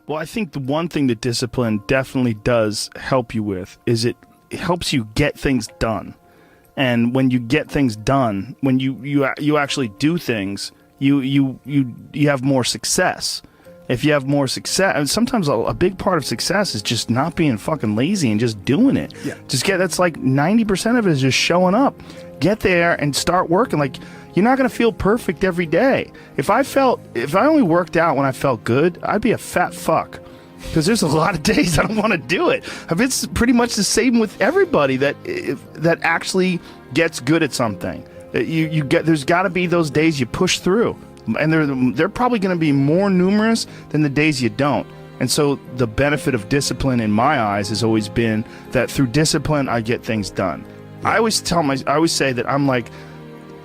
Well, I think the one thing that discipline definitely does help you with is it helps you get things done. And when you get things done, when you actually do things, you have more success. If you have more success, and sometimes a big part of success is just not being fucking lazy and just doing it. Yeah. That's like 90% of it is just showing up. Get there and start working. Like, you're not going to feel perfect every day. If I only worked out when I felt good, I'd be a fat fuck. Because there's a lot of days I don't want to do it. It's pretty much the same with everybody that actually gets good at something. There's got to be those days you push through. And they're probably going to be more numerous than the days you don't. And so the benefit of discipline in my eyes has always been that through discipline, I get things done. Yeah. I always say that I'm like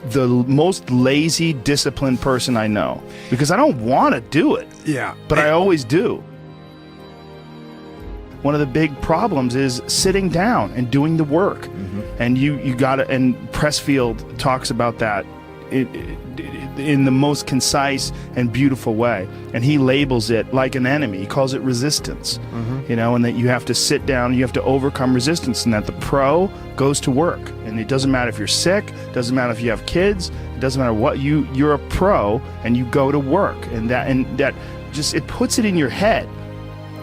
the most lazy, disciplined person I know because I don't want to do it. Yeah. But I always do. One of the big problems is sitting down and doing the work. Mm-hmm. And you got to, and Pressfield talks about that in the most concise and beautiful way, and he labels it like an enemy. He calls it resistance. Mm-hmm. And that you have to sit down, you have to overcome resistance, and that the pro goes to work. And it doesn't matter if you're sick, doesn't matter if you have kids, it doesn't matter what, you're a pro and you go to work, and that just, it puts it in your head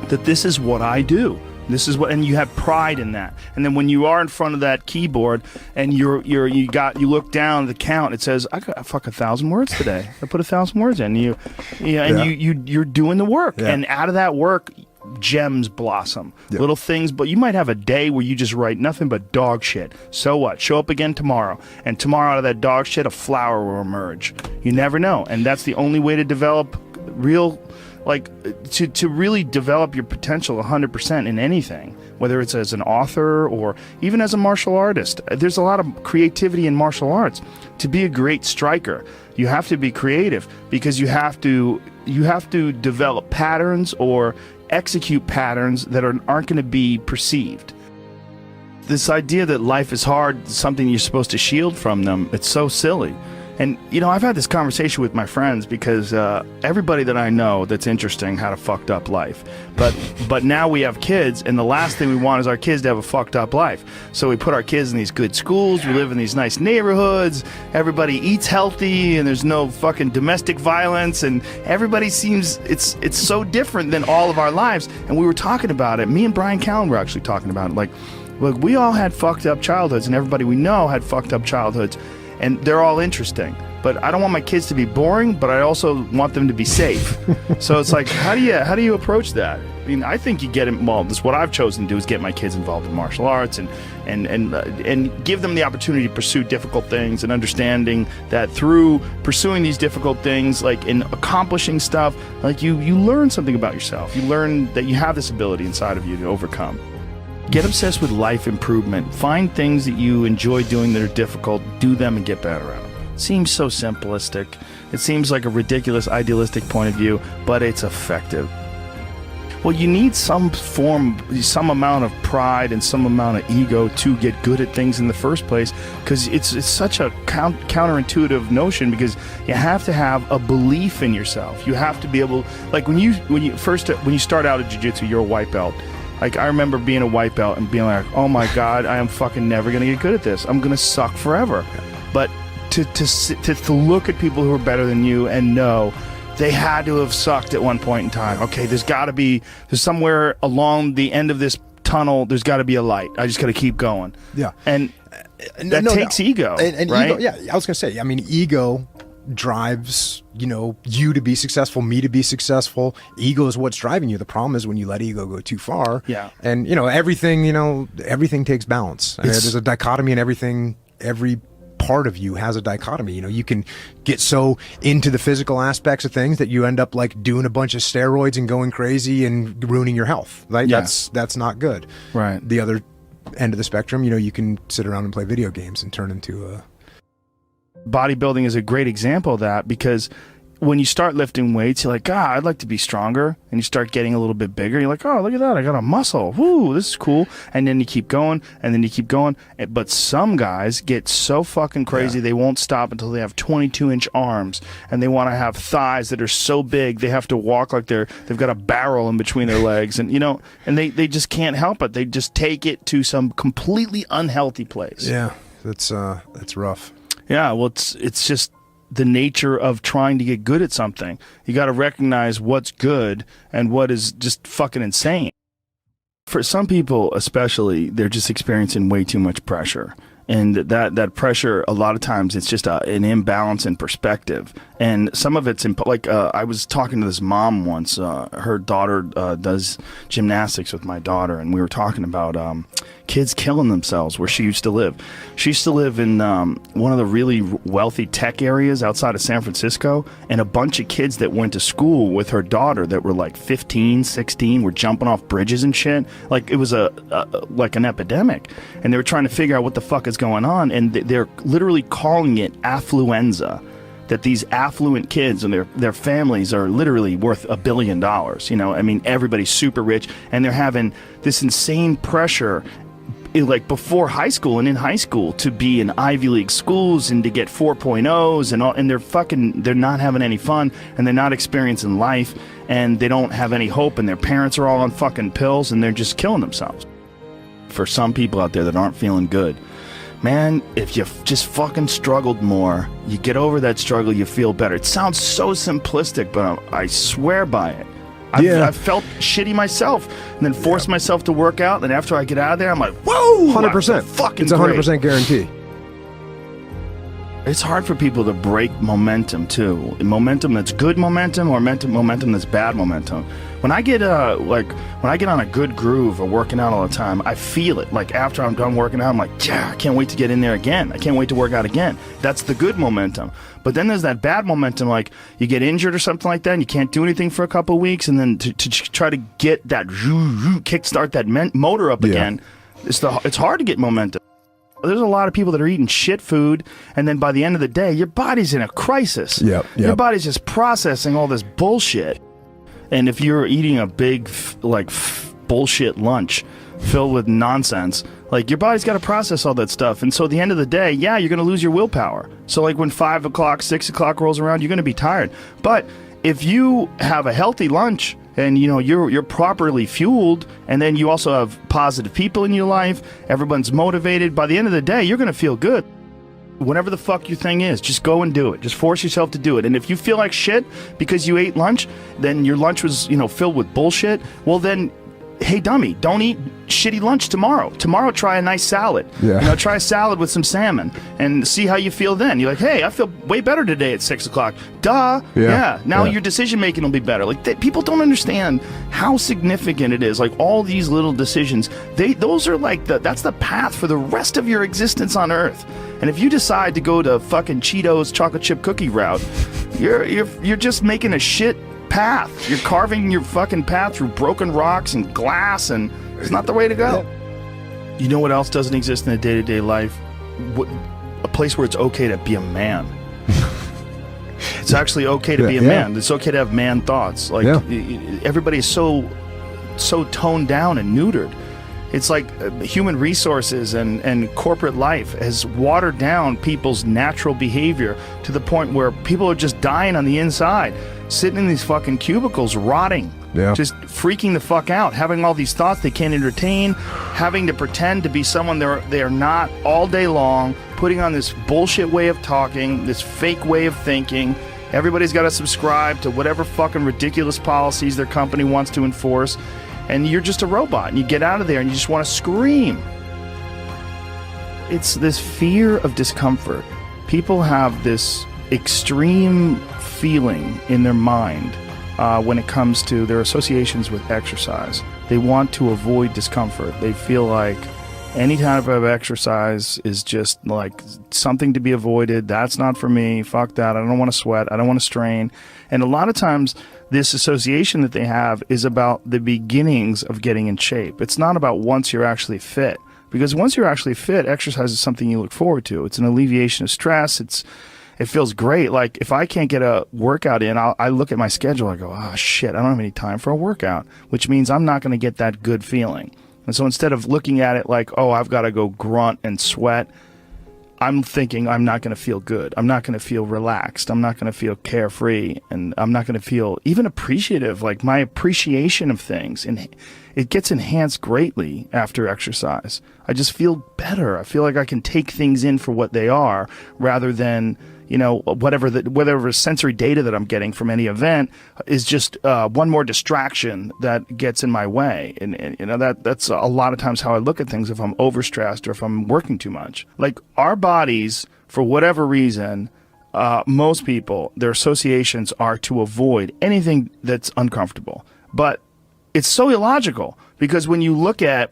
that this is what I do. This is what, and you have pride in that. And then when you are in front of that keyboard and you look down at the count, it says, I got 1,000 words today. I put 1,000 words in. You're doing the work, yeah. And out of that work, gems blossom. Yeah. Little things, but you might have a day where you just write nothing but dog shit. So what? Show up again tomorrow, and tomorrow out of that dog shit, a flower will emerge. You never know, and that's the only way to develop real. Like, to really develop your potential 100% in anything, whether it's as an author or even as a martial artist. There's a lot of creativity in martial arts. To be a great striker, you have to be creative because you have to develop patterns or execute patterns that aren't going to be perceived. This idea that life is hard, something you're supposed to shield from them, it's so silly. And, I've had this conversation with my friends because everybody that I know that's interesting had a fucked up life. But now we have kids, and the last thing we want is our kids to have a fucked up life. So we put our kids in these good schools, we live in these nice neighborhoods, everybody eats healthy, and there's no fucking domestic violence, and everybody seems, it's so different than all of our lives. And we were talking about it. Me and Brian Callen were actually talking about it. Like, look, we all had fucked up childhoods, and everybody we know had fucked up childhoods. And they're all interesting, but I don't want my kids to be boring, but I also want them to be safe. So it's like, how do you approach that? I mean, I think you get involved. This is what I've chosen to do, is get my kids involved in martial arts and give them the opportunity to pursue difficult things, and understanding that through pursuing these difficult things, like in accomplishing stuff, like you learn something about yourself. You learn that you have this ability inside of you to overcome. Get obsessed with life improvement. Find things that you enjoy doing that are difficult, do them and get better at them. It seems so simplistic. It seems like a ridiculous, idealistic point of view, but it's effective. Well, you need some amount of pride and some amount of ego to get good at things in the first place, because it's such a counterintuitive notion, because you have to have a belief in yourself. You have to be able, like when you start out at jiu-jitsu, you're a white belt. Like, I remember being a white belt and being like, oh my God, I am fucking never going to get good at this. I'm going to suck forever. But to look at people who are better than you and know they had to have sucked at one point in time. Okay, there's somewhere along the end of this tunnel, there's got to be a light. I just got to keep going. Yeah. And that takes ego, and right? Ego, yeah, I was going to say, I mean, ego drives you to be successful, me to be successful. Ego is what's driving you. The problem is when you let ego go too far. Yeah. And everything takes balance. I mean, there's a dichotomy in everything. Every part of you has a dichotomy. You can get so into the physical aspects of things that you end up like doing a bunch of steroids and going crazy and ruining your health. Right? Yeah. That's not good. Right. The other end of the spectrum, you can sit around and play video games and turn into a... Bodybuilding is a great example of that, because when you start lifting weights, you're like, God, I'd like to be stronger. And you start getting a little bit bigger. You're like, oh, look at that. I got a muscle. Woo, this is cool. And then you keep going, and then you keep going. But some guys get so fucking crazy, they won't stop until they have 22-inch arms. And they want to have thighs that are so big, they have to walk like they've got a barrel in between their legs. And, and they just can't help it. They just take it to some completely unhealthy place. Yeah, that's rough. Yeah, well, it's just the nature of trying to get good at something. You got to recognize what's good and what is just fucking insane. For some people especially, they're just experiencing way too much pressure. And that pressure, a lot of times, it's just an imbalance in perspective. And some of it's, I was talking to this mom once. Her daughter does gymnastics with my daughter, and we were talking about kids killing themselves where she used to live. She used to live in one of the really wealthy tech areas outside of San Francisco, and a bunch of kids that went to school with her daughter that were like 15, 16 were jumping off bridges and shit. Like, it was like an epidemic. And they were trying to figure out what the fuck is going on, and they're literally calling it affluenza. That these affluent kids and their families are literally worth $1 billion. I mean, everybody's super rich, and they're having this insane pressure, like before high school and in high school, to be in Ivy League schools and to get 4.0s and all, and they're not having any fun, and they're not experiencing life, and they don't have any hope, and their parents are all on fucking pills, and they're just killing themselves. For some people out there that aren't feeling good, man, if you just fucking struggled more, you get over that struggle, you feel better. It sounds so simplistic, but I swear by it. I've felt shitty myself, and then forced myself to work out, and after I get out of there, I'm like, whoa! 100%. Fucking it's 100% guarantee. It's hard for people to break momentum, too. Momentum that's good momentum, or momentum that's bad momentum. When I get on a good groove of working out all the time, I feel it. Like, after I'm done working out, I'm like, yeah, I can't wait to get in there again. I can't wait to work out again. That's the good momentum. But then there's that bad momentum, like you get injured or something like that, and you can't do anything for a couple of weeks, and then to try to get that kickstart that motor up again, it's hard to get momentum. There's a lot of people that are eating shit food, and then by the end of the day, your body's in a crisis. Your body's just processing all this bullshit. And if you're eating a big, bullshit lunch filled with nonsense, like, your body's got to process all that stuff. And so at the end of the day, yeah, you're going to lose your willpower. So, like, when 5 o'clock, 6 o'clock rolls around, you're going to be tired. But if you have a healthy lunch, and you're properly fueled, and then you also have positive people in your life, everyone's motivated, by the end of the day, you're going to feel good. Whatever the fuck your thing is, just go and do it. Just force yourself to do it. And if you feel like shit because you ate lunch, then your lunch was, filled with bullshit, well then, hey dummy, don't eat shitty lunch tomorrow. Tomorrow try a nice salad. Try a salad with some salmon and see how you feel then. You're like, hey, I feel way better today at 6 o'clock. Duh. Now your decision making will be better. Like, people don't understand how significant it is. Like, all these little decisions, those are like that's the path for the rest of your existence on Earth. And if you decide to go to fucking Cheetos chocolate chip cookie route, you're just making a shit path. You're carving your fucking path through broken rocks and glass, and it's not the way to go. You know what else doesn't exist in a day-to-day life? A place where it's okay to be a man. It's actually okay to be a man. It's okay to have man thoughts. Like, everybody is so toned down and neutered. It's like human resources and corporate life has watered down people's natural behavior to the point where people are just dying on the inside, sitting in these fucking cubicles, rotting, just freaking the fuck out, having all these thoughts they can't entertain, having to pretend to be someone they're not all day long, putting on this bullshit way of talking, this fake way of thinking. Everybody's got to subscribe to whatever fucking ridiculous policies their company wants to enforce. And you're just a robot, and you get out of there and you just want to scream. It's this fear of discomfort. People have this extreme feeling in their mind when it comes to their associations with exercise. They want to avoid discomfort. They feel like any type of exercise is just like something to be avoided. That's not for me. Fuck that. I don't want to sweat. I don't want to strain. And a lot of times, this association that they have is about the beginnings of getting in shape. It's not about once you're actually fit. Because once you're actually fit, exercise is something you look forward to. It's an alleviation of stress. It feels great. Like if I can't get a workout in, I look at my schedule. I go, oh shit, I don't have any time for a workout, which means I'm not going to get that good feeling. And so instead of looking at it like, oh, I've got to go grunt and sweat, I'm thinking I'm not going to feel good. I'm not going to feel relaxed. I'm not going to feel carefree. And I'm not going to feel even appreciative. Like my appreciation of things, and it gets enhanced greatly after exercise. I just feel better. I feel like I can take things in for what they are rather than, you know, whatever sensory data that I'm getting from any event is just one more distraction that gets in my way. And you know, that's a lot of times how I look at things if I'm overstressed or if I'm working too much. Like our bodies, for whatever reason, most people, their associations are to avoid anything that's uncomfortable. But it's so illogical, because when you look at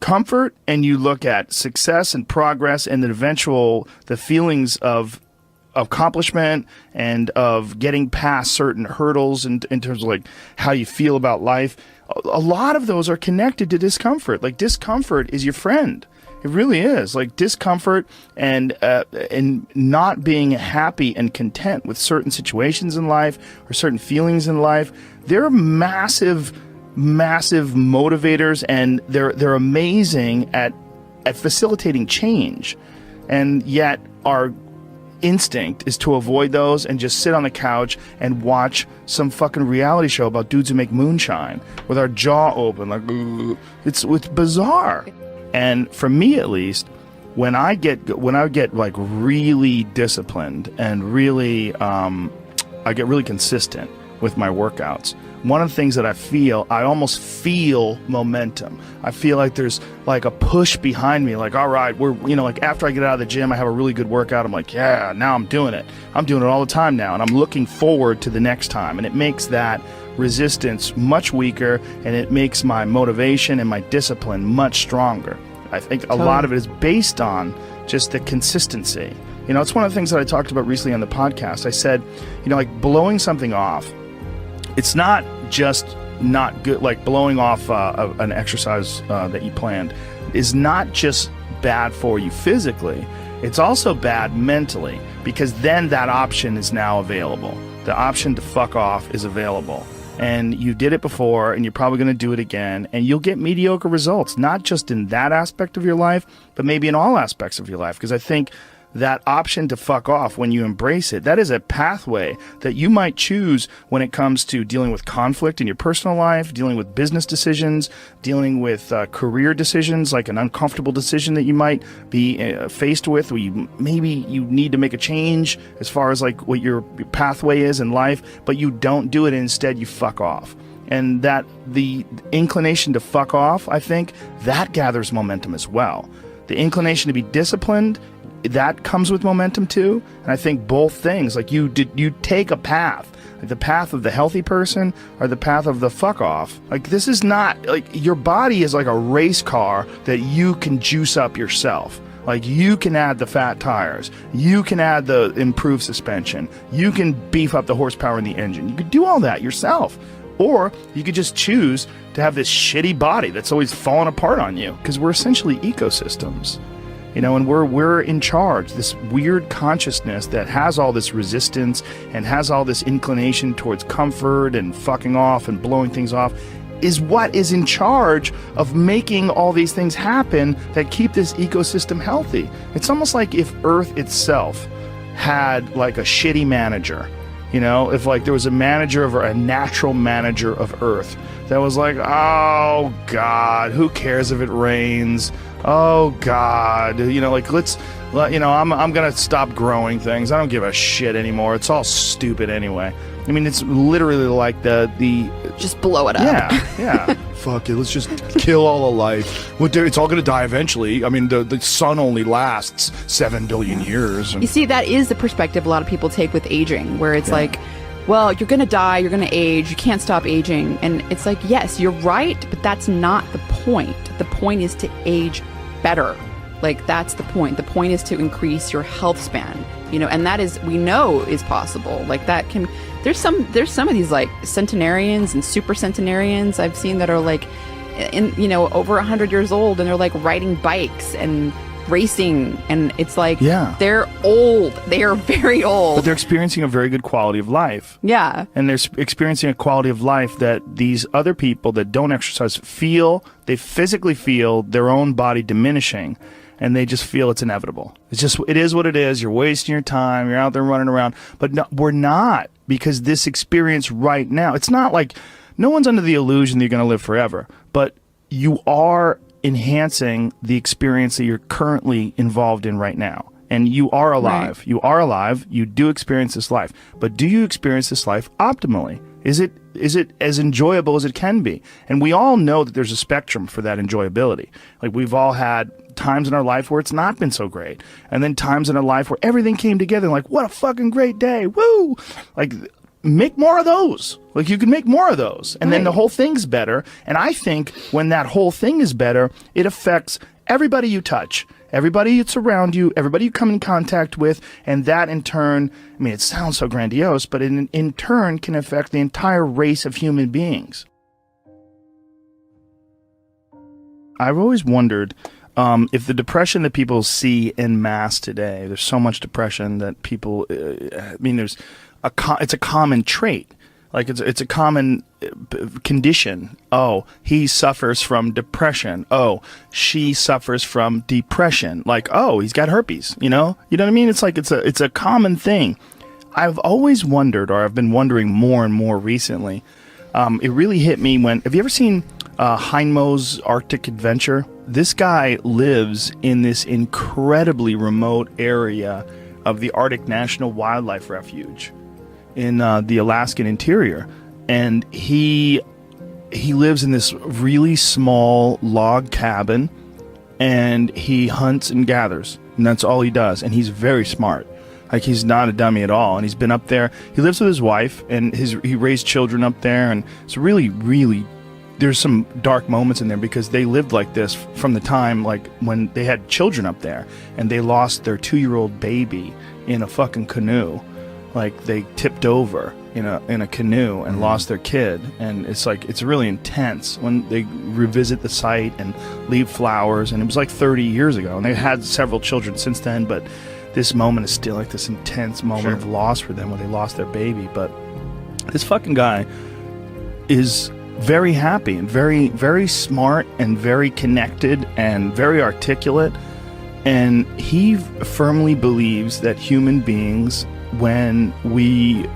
comfort and you look at success and progress and the feelings of accomplishment and of getting past certain hurdles in terms of like how you feel about life, a lot of those are connected to discomfort. Like discomfort is your friend. It really is. Like discomfort and not being happy and content with certain situations in life or certain feelings in life, they're massive motivators, and they're amazing at facilitating change. And yet our instinct is to avoid those and just sit on the couch and watch some fucking reality show about dudes who make moonshine with our jaw open, like it's bizarre. And for me at least, when I get like really disciplined and really I get really consistent with my workouts, one of the things that I almost feel momentum. I feel like there's like a push behind me, like, all right, like after I get out of the gym, I have a really good workout. I'm like, yeah, now I'm doing it. I'm doing it all the time now. And I'm looking forward to the next time. And it makes that resistance much weaker, and it makes my motivation and my discipline much stronger. I think a lot of it is based on just the consistency. You know, it's one of the things that I talked about recently on the podcast. I said, you know, like blowing something off, it's not just not good, like blowing off an exercise that you planned is not just bad for you physically, it's also bad mentally, because then that option is now available. The option to fuck off is available. And you did it before, and you're probably going to do it again, and you'll get mediocre results, not just in that aspect of your life, but maybe in all aspects of your life. Because I think that option to fuck off, when you embrace it, that is a pathway that you might choose when it comes to dealing with conflict in your personal life, dealing with business decisions, dealing with career decisions, like an uncomfortable decision that you might be faced with, where you need to make a change as far as like what your pathway is in life, but you don't do it, and instead you fuck off. And that the inclination to fuck off, I think, that gathers momentum as well. The inclination to be disciplined, that comes with momentum too. And I think both things, like you take a path, like the path of the healthy person or the path of the fuck off. Like this is not, like your body is like a race car that you can juice up yourself. Like you can add the fat tires, you can add the improved suspension, you can beef up the horsepower in the engine. You could do all that yourself. Or you could just choose to have this shitty body that's always falling apart on you, because we're essentially ecosystems. You know, and we're in charge. This weird consciousness that has all this resistance and has all this inclination towards comfort and fucking off and blowing things off is what is in charge of making all these things happen that keep this ecosystem healthy. It's almost like if Earth itself had like a shitty manager. You know, if like there was a natural manager of Earth that was like, oh God, who cares if it rains? Oh God, you know, like I'm gonna stop growing things. I don't give a shit anymore. It's all stupid anyway. I mean, it's literally like the just blow it up. Yeah. Fuck it. Let's just kill all the life. It's all gonna die eventually. I mean, the sun only lasts 7 billion years. You see, that is the perspective a lot of people take with aging, where it's like, well, you're gonna die, you're gonna age, you can't stop aging, and it's like, yes, you're right, but that's not the point. The point is to age better. Like, that's the point. The point is to increase your health span, you know, and that is, we know is possible. Like that can, there's some of these like centenarians and super centenarians I've seen that are like over 100 years old, and they're like riding bikes and racing, and it's like Yeah. they're old. They are very old. But they're experiencing a very good quality of life. Yeah. And they're experiencing a quality of life that these other people that don't exercise feel, they physically feel their own body diminishing, and they just feel it's inevitable. It is what it is. You're wasting your time. You're out there running around. But no, we're not, because this experience right now, it's not like, no one's under the illusion that you're going to live forever, but you are enhancing the experience that you're currently involved in right now. And you are alive. Right. You are alive. You do experience this life. But do you experience this life optimally? Is it as enjoyable as it can be? And we all know that there's a spectrum for that enjoyability. Like, we've all had times in our life where it's not been so great. And then times in our life where everything came together, like, what a fucking great day. Woo! Like, make more of those. Like, you can make more of those. And then the whole thing's better. And I think when that whole thing is better, it affects everybody you touch, everybody that's around you, everybody you come in contact with, and that in turn, I mean, it sounds so grandiose, but in turn can affect the entire race of human beings. I've always wondered if the depression that people see en masse today, there's so much depression that people, I mean, it's a common trait. Like, it's a common condition. Oh, he suffers from depression. Oh, she suffers from depression. Like, oh, he's got herpes. You know what I mean? It's like it's a common thing. I've always wondered, or I've been wondering more and more recently. It really hit me when. Have you ever seen Heinmo's Arctic Adventure? This guy lives in this incredibly remote area of the Arctic National Wildlife Refuge in the Alaskan interior, and he lives in this really small log cabin, and he hunts and gathers, and that's all he does. And he's very smart. Like, he's not a dummy at all. And he's been up there. He lives with his wife, and he raised children up there, and it's really, really, there's some dark moments in there, because they lived like this from the time, like, when they had children up there, and they lost their 2-year-old baby in a fucking canoe. Like, they tipped over in a canoe and lost their kid, and it's like, it's really intense when they revisit the site and leave flowers. And it was like 30 years ago, and they had several children since then, but this moment is still like this intense moment of loss for them when they lost their baby. But this fucking guy is very happy and very, very smart and very connected and very articulate, and he firmly believes that human beings, when we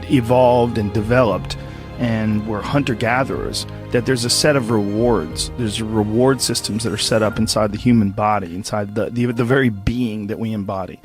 evolved and developed and were hunter-gatherers, that there's a set of rewards. There's reward systems that are set up inside the human body, inside the very being that we embody,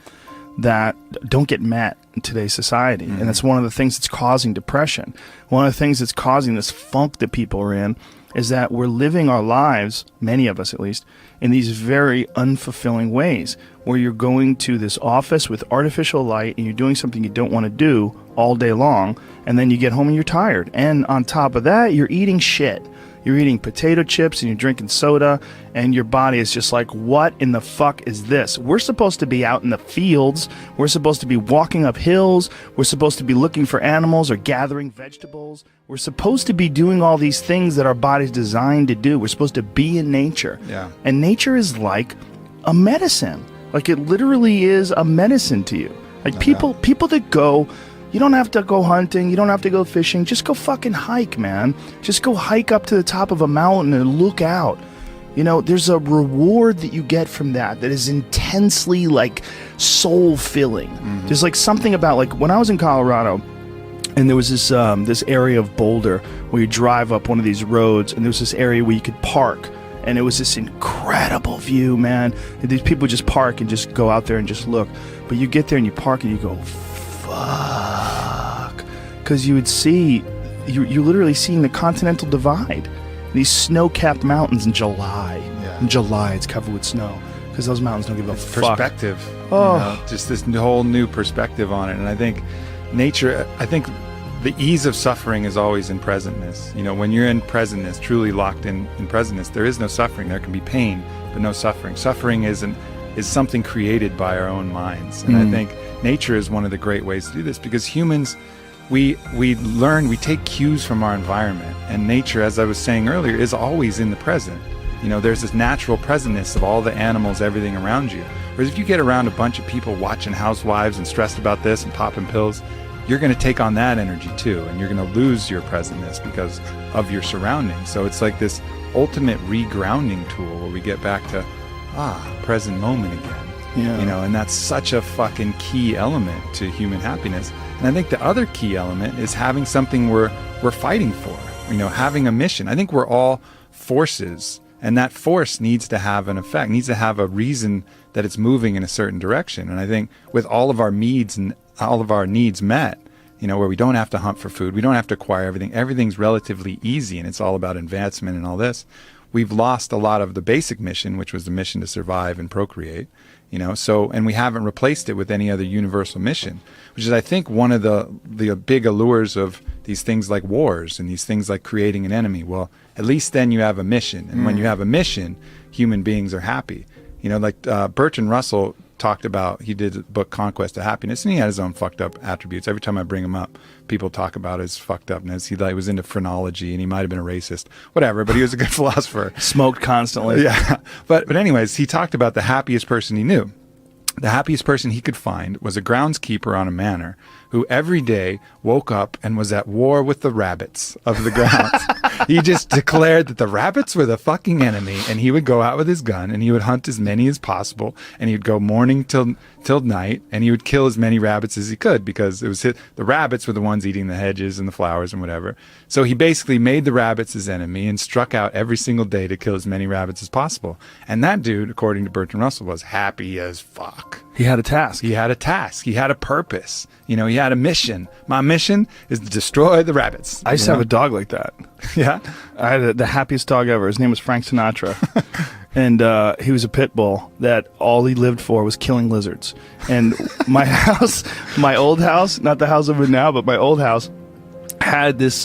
that don't get met in today's society. And that's one of the things that's causing depression. One of the things that's causing this funk that people are in is that we're living our lives, many of us at least, in these very unfulfilling ways, where you're going to this office with artificial light and you're doing something you don't want to do all day long, and then you get home and you're tired. And on top of that, you're eating shit. You're eating potato chips and you're drinking soda, and your body is just like, what in the fuck is this? We're supposed to be out in the fields. We're supposed to be walking up hills. We're supposed to be looking for animals or gathering vegetables. We're supposed to be doing all these things that our body's designed to do. We're supposed to be in nature. Yeah. And nature is like a medicine. Like, it literally is a medicine to you. Like, people that go, you don't have to go hunting, you don't have to go fishing, just go fucking hike, man. Just go hike up to the top of a mountain and look out. You know, there's a reward that you get from that is intensely, like, soul-filling. There's, like, something about, like, when I was in Colorado, and there was this area of Boulder where you drive up one of these roads, and there was this area where you could park. And it was this incredible view, man. And these people just park and just go out there and just look. But you get there and you park and you go, fuck. Because you would see, you're literally seeing the Continental Divide. These snow-capped mountains in July. Yeah. In July, it's covered with snow. Because those mountains don't give a fuck. Perspective. Oh. You know, just this whole new perspective on it. And I think nature, the ease of suffering is always in presentness. You know, when you're in presentness, truly locked in presentness, there is no suffering. There can be pain, but no suffering. Suffering is something created by our own minds. And I think nature is one of the great ways to do this, because humans, we take cues from our environment. And nature, as I was saying earlier, is always in the present. You know, there's this natural presentness of all the animals, everything around you. Whereas if you get around a bunch of people watching Housewives and stressed about this and popping pills, you're going to take on that energy too, and you're going to lose your presentness because of your surroundings. So it's like this ultimate regrounding tool where we get back to present moment again. Yeah. You know, and that's such a fucking key element to human happiness. And I think the other key element is having something we're fighting for. You know, having a mission. I think we're all forces, and that force needs to have an effect, needs to have a reason that it's moving in a certain direction. And I think with all of our needs and all of our needs met, you know, where we don't have to hunt for food, we don't have to acquire everything, everything's relatively easy, and it's all about advancement and all this. We've lost a lot of the basic mission, which was the mission to survive and procreate, you know, so, and we haven't replaced it with any other universal mission, which is, I think, one of the big allures of these things like wars and these things like creating an enemy. Well, at least then you have a mission. And when you have a mission, human beings are happy. You know, like Bertrand Russell talked about, he did a book, Conquest of Happiness, and he had his own fucked up attributes. Every time I bring him up, people talk about his fucked upness. He was into phrenology, and he might have been a racist, whatever, but he was a good philosopher. Smoked constantly. Yeah. But anyways, he talked about the happiest person he knew. The happiest person he could find was a groundskeeper on a manor who every day woke up and was at war with the rabbits of the grounds. He just declared that the rabbits were the fucking enemy, and he would go out with his gun and he would hunt as many as possible, and he would go morning till night, and he would kill as many rabbits as he could, because it was the rabbits were the ones eating the hedges and the flowers and whatever. So he basically made the rabbits his enemy and struck out every single day to kill as many rabbits as possible. And that dude, according to Bertrand Russell, was happy as fuck. He had a task. He had a task. He had a purpose. You know, he had a mission. My mission is to destroy the rabbits. I used to have a dog like that. Yeah? I had the happiest dog ever. His name was Frank Sinatra. And he was a pit bull that all he lived for was killing lizards. And my house, my old house, not the house I'm in now, but my old house, had this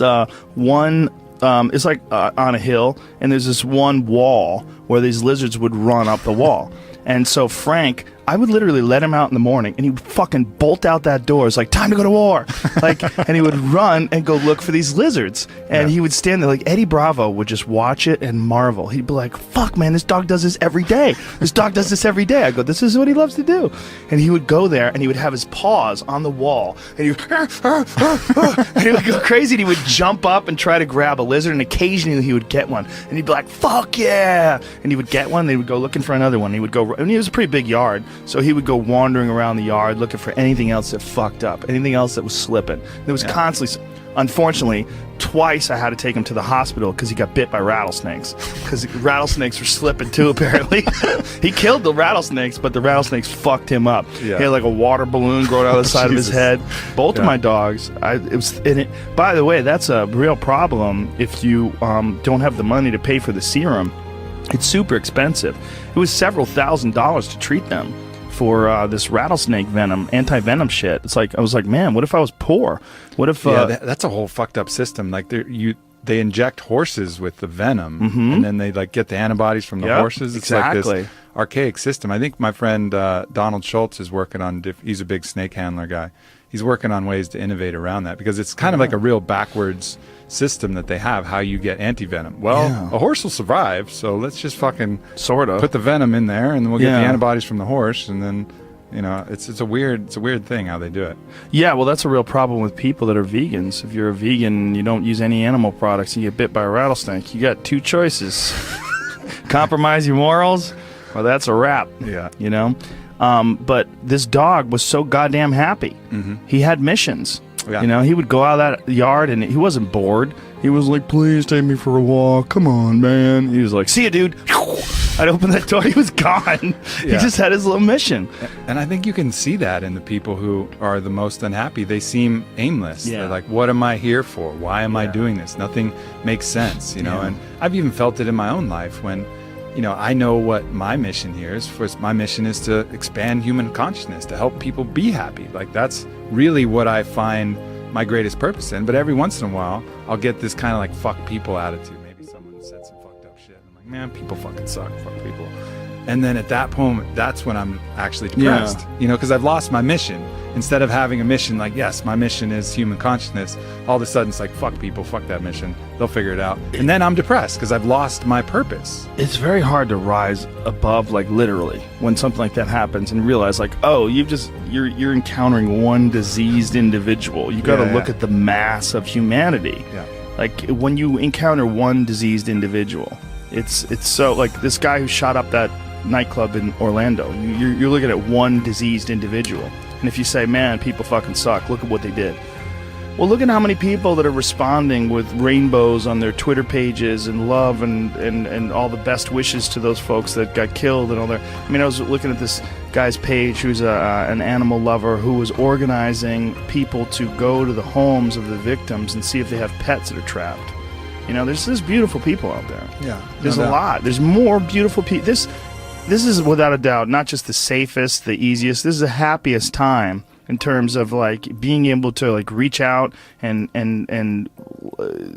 one, it's like on a hill, and there's this one wall where these lizards would run up the wall. And so Frank, I would literally let him out in the morning, and he would fucking bolt out that door. It's like, time to go to war. Like, and he would run and go look for these lizards. And he would stand there, like Eddie Bravo would just watch it and marvel. He'd be like, fuck, man, this dog does this every day. This dog does this every day. I go, this is what he loves to do. And he would go there, and he would have his paws on the wall. And he would, and he would go crazy, and he would jump up and try to grab a lizard, and occasionally he would get one. And he'd be like, fuck yeah. And he would get one, and he would go looking for another one. He would go, and it was a pretty big yard. So he would go wandering around the yard looking for anything else that fucked up, anything else that was slipping. There was constantly, unfortunately, twice I had to take him to the hospital because he got bit by rattlesnakes. Because rattlesnakes were slipping too, apparently. He killed the rattlesnakes, but the rattlesnakes fucked him up. Yeah. He had like a water balloon growing out of the side of his head. Both of my dogs, by the way, that's a real problem if you don't have the money to pay for the serum. It's super expensive. It was several $1,000s to treat them for this rattlesnake venom, anti-venom shit. It's like, I was like, man, what if I was poor? What if... that's a whole fucked up system. Like, they inject horses with the venom, and then they like get the antibodies from the horses. It's like this archaic system. I think my friend Donald Schultz is working on, he's a big snake handler guy. He's working on ways to innovate around that, because it's kind of like a real backwards system that they have, how you get anti-venom. Well, a horse will survive, so let's just fucking sort of put the venom in there, and then we'll get the antibodies from the horse, and then, you know, it's a weird thing how they do it. Yeah, well, that's a real problem with people that are vegans. If you're a vegan and you don't use any animal products and you get bit by a rattlesnake, you got two choices. Compromise your morals, or that's a wrap. Yeah. You know? But this dog was so goddamn happy. He had missions. Yeah. You know, he would go out of that yard and he wasn't bored. He was like, please take me for a walk. Come on, man. He was like, see ya, dude. I'd open that door. He was gone. He just had his little mission. And I think you can see that in the people who are the most unhappy. They seem aimless. Yeah. They're like, what am I here for? Why am I doing this? Nothing makes sense, you know? And I've even felt it in my own life when, you know, I know what my mission here is. My mission is to expand human consciousness, to help people be happy. Like, that's really what I find my greatest purpose in. But every once in a while, I'll get this kind of like fuck people attitude. Maybe someone said some fucked up shit. I'm like, man, people fucking suck. Fuck people. And then at that moment, that's when I'm actually depressed, you know, because I've lost my mission. Instead of having a mission like, yes, my mission is human consciousness, all of a sudden it's like, fuck people, fuck that mission. They'll figure it out. And then I'm depressed because I've lost my purpose. It's very hard to rise above, like literally, when something like that happens and realize like, oh, you're encountering one diseased individual. You got to look at the mass of humanity. Yeah. Like when you encounter one diseased individual, it's so like this guy who shot up that nightclub in Orlando. You're looking at one diseased individual. And if you say, man, people fucking suck, look at what they did. Well, look at how many people that are responding with rainbows on their Twitter pages and love and all the best wishes to those folks that got killed and all that. I mean, I was looking at this guy's page who's an animal lover who was organizing people to go to the homes of the victims and see if they have pets that are trapped. You know, there's beautiful people out there. Yeah. There's a lot. There's more beautiful people. This is without a doubt not just the safest, the easiest. This is the happiest time in terms of like being able to like reach out and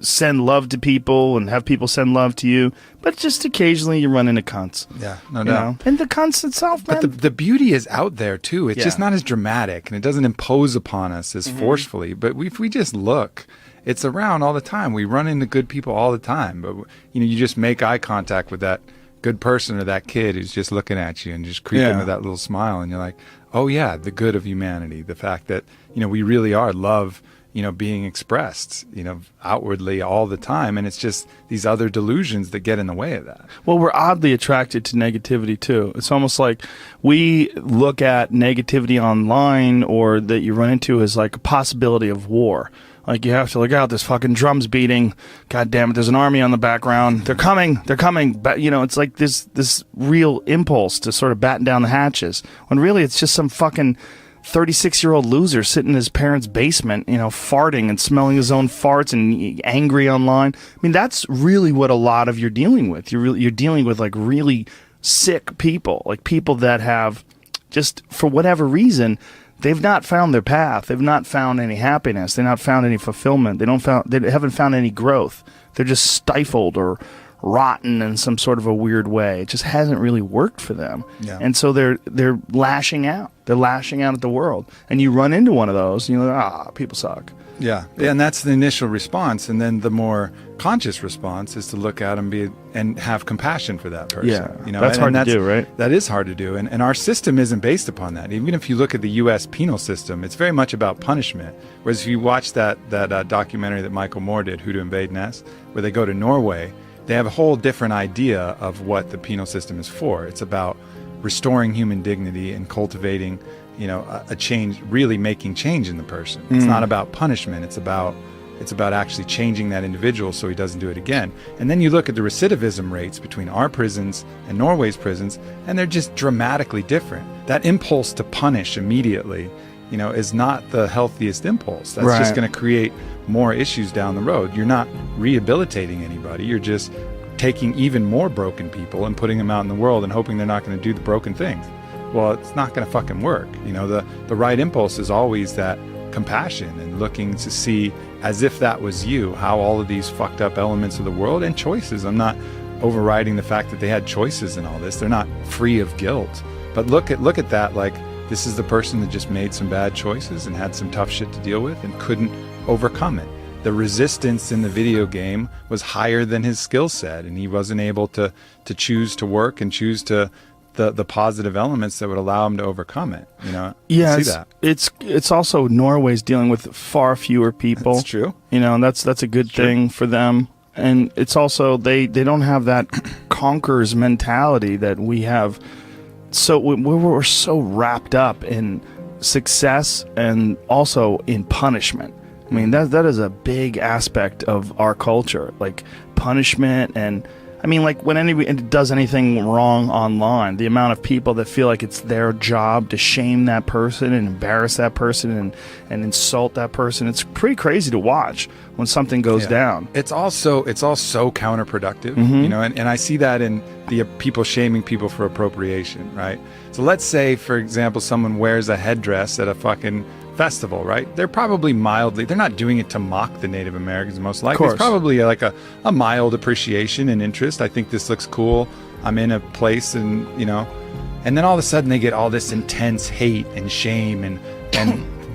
send love to people and have people send love to you. But just occasionally you run into cunts. Yeah, no doubt. And the cunts itself, man. But the beauty is out there too. It's just not as dramatic and it doesn't impose upon us as forcefully. But if we just look, it's around all the time. We run into good people all the time. But you know, you just make eye contact with that good person or that kid who's just looking at you and just creeping with that little smile, and you're like, oh yeah, the good of humanity, the fact that, you know, we really are love, you know, being expressed, you know, outwardly all the time, and it's just these other delusions that get in the way of that. Well, we're oddly attracted to negativity too. It's almost like we look at negativity online or that you run into as like a possibility of war. Like, you have to look out, this fucking drum's beating. God damn it, there's an army on the background. They're coming. But, you know, it's like this real impulse to sort of batten down the hatches. When really it's just some fucking 36-year-old loser sitting in his parents' basement, you know, farting and smelling his own farts and angry online. I mean, that's really what a lot of you're dealing with. You're dealing with, like, really sick people. Like, people that have just, for whatever reason, they've not found their path. They've not found any happiness. They've not found any fulfillment. They haven't found any growth. They're just stifled or rotten in some sort of a weird way. It just hasn't really worked for them. Yeah. And so they're lashing out. They're lashing out at the world. And you run into one of those and you're like, people suck. Yeah, and that's the initial response, and then the more conscious response is to look at them and have compassion for that person. Yeah, you know, that's hard to do, right? That is hard to do, and our system isn't based upon that. Even if you look at the U.S. penal system, it's very much about punishment. Whereas if you watch that documentary that Michael Moore did, Who to Invade Nest, where they go to Norway, they have a whole different idea of what the penal system is for. It's about restoring human dignity and cultivating, you know, a change, really making change in the person. It's not about punishment. It's about actually changing that individual so he doesn't do it again. And then you look at the recidivism rates between our prisons and Norway's prisons, and they're just dramatically different. That impulse to punish immediately, you know, is not the healthiest impulse. That's just going to create more issues down the road. You're not rehabilitating anybody. You're just taking even more broken people and putting them out in the world and hoping they're not going to do the broken things. Well, it's not going to fucking work. You know, the right impulse is always that compassion and looking to see, as if that was you, how all of these fucked up elements of the world and choices. I'm not overriding the fact that they had choices in all this. They're not free of guilt. But look at that like this is the person that just made some bad choices and had some tough shit to deal with and couldn't overcome it. The resistance in the video game was higher than his skill set, and he wasn't able to choose to work and choose to the positive elements that would allow him to overcome it. You know, yeah, see that. It's also Norway's dealing with far fewer people. That's true. You know, and that's a good thing for them. And it's also they don't have that conquerors mentality that we have. So we're so wrapped up in success and also in punishment. I mean, that is a big aspect of our culture, like punishment. And I mean, like when anybody does anything wrong online, the amount of people that feel like it's their job to shame that person and embarrass that person and insult that person, it's pretty crazy to watch when something goes down. It's all so counterproductive, you know, and I see that in the people shaming people for appropriation, right? So let's say, for example, someone wears a headdress at a fucking festival, right? They're probably they're not doing it to mock the Native Americans, most likely. It's probably like a mild appreciation and interest. I think this looks cool. I'm in a place and, you know, and then all of a sudden they get all this intense hate and shame and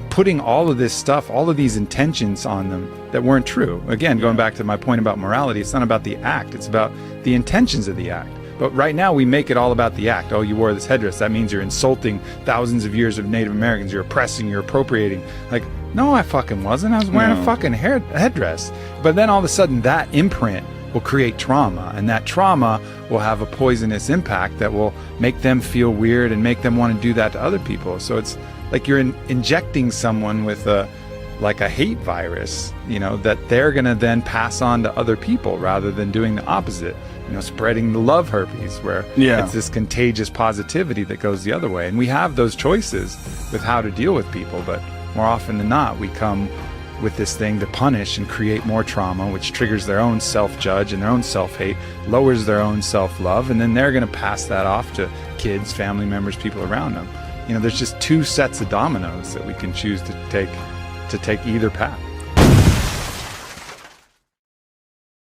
putting all of this stuff, all of these intentions on them that weren't true. Again, going back to my point about morality, it's not about the act, it's about the intentions of the act. But right now we make it all about the act. Oh, you wore this headdress, that means you're insulting thousands of years of Native Americans, you're oppressing, you're appropriating. Like, no, I fucking wasn't. I was wearing a fucking headdress. But then all of a sudden that imprint will create trauma, and that trauma will have a poisonous impact that will make them feel weird and make them want to do that to other people. So it's like you're injecting someone with a hate virus, you know, that they're going to then pass on to other people rather than doing the opposite, you know, spreading the love herpes, where it's this contagious positivity that goes the other way. And we have those choices with how to deal with people, but more often than not, we come with this thing to punish and create more trauma, which triggers their own self-judge and their own self-hate, lowers their own self-love, and then they're going to pass that off to kids, family members, people around them. You know, there's just two sets of dominoes that we can choose to take either path.